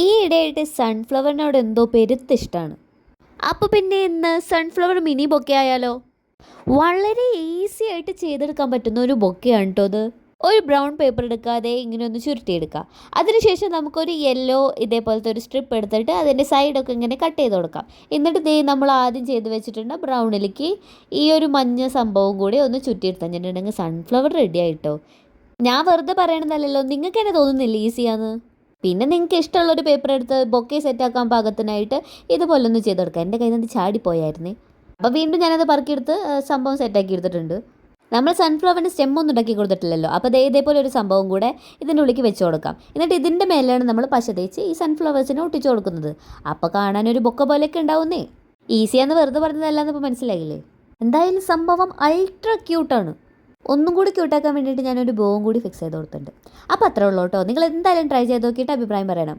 ഈ ഇടയായിട്ട് സൺഫ്ലവറിനോട് എന്തോ പെരുത്ത് ഇഷ്ടമാണ്. അപ്പോൾ പിന്നെ ഇന്ന് സൺഫ്ലവർ മിനി ബൊക്കെ ആയാലോ? വളരെ ഈസി ആയിട്ട് ചെയ്തെടുക്കാൻ പറ്റുന്ന ഒരു ബൊക്കെയാണ് കേട്ടോ അത്. ഒരു ബ്രൗൺ പേപ്പർ എടുക്കാതെ ഇങ്ങനെ ഒന്ന് ചുരുട്ടിയെടുക്കുക. അതിനുശേഷം നമുക്കൊരു യെല്ലോ ഇതേപോലത്തെ ഒരു സ്ട്രിപ്പ് എടുത്തിട്ട് അതിൻ്റെ സൈഡൊക്കെ ഇങ്ങനെ കട്ട് ചെയ്ത് കൊടുക്കാം. എന്നിട്ട് നമ്മൾ ആദ്യം ചെയ്ത് വെച്ചിട്ടുണ്ട് ബ്രൗണിലേക്ക് ഈ ഒരു മഞ്ഞ സംഭവം കൂടി ഒന്ന് ചുറ്റിയെടുത്തിട്ടുണ്ടെങ്കിൽ സൺഫ്ലവർ റെഡി ആയിട്ടോ. ഞാൻ വെറുതെ പറയണതല്ലല്ലോ, നിങ്ങൾക്ക് തന്നെ തോന്നുന്നില്ല ഈസിയാന്ന്. പിന്നെ നിങ്ങൾക്ക് ഇഷ്ടമുള്ളൊരു പേപ്പർ എടുത്ത് ബൊക്കെ സെറ്റാക്കാൻ പാകത്തിനായിട്ട് ഇതുപോലെ ഒന്ന് ചെയ്തെടുക്കാം. എൻ്റെ കയ്യിൽ നിന്ന് ചാടിപ്പോയായിരുന്നേ. അപ്പോൾ വീണ്ടും ഞാനത് പറക്കിയെടുത്ത് സംഭവം സെറ്റാക്കി എടുത്തിട്ടുണ്ട്. നമ്മൾ സൺഫ്ലവറിൻ്റെ സ്റ്റെമ്മൊന്നും ഉണ്ടാക്കി കൊടുത്തിട്ടില്ലല്ലോ. അപ്പോൾ ഇതേപോലെ ഒരു സംഭവം കൂടെ ഇതിൻ്റെ ഉള്ളിലേക്ക് വെച്ച് കൊടുക്കാം. എന്നിട്ട് ഇതിൻ്റെ മേലെയാണ് നമ്മൾ പശ തേച്ച് ഈ സൺഫ്ലവേഴ്സിനെ ഒട്ടിച്ചു കൊടുക്കുന്നത്. അപ്പോൾ കാണാനൊരു ബൊക്ക പോലെയൊക്കെ ഉണ്ടാവുന്നേ. ഈസിയാന്ന് വെറുതെ പറഞ്ഞതല്ലാന്ന് ഇപ്പോൾ മനസ്സിലായില്ലേ? എന്തായാലും സംഭവം അൾട്രാ ക്യൂട്ടാണ്. ഒന്നും കൂടി ക്യൂട്ടാക്കാൻ വേണ്ടിയിട്ട് ഞാനൊരു ബോവും കൂടി ഫിക്സ് ചെയ്ത് കൊടുത്തിട്ടുണ്ട്. അപ്പോൾ അത്രേ ഉള്ളൂ കേട്ടോ. നിങ്ങൾ എന്തായാലും ട്രൈ ചെയ്ത് നോക്കിയിട്ട് അഭിപ്രായം പറയണം.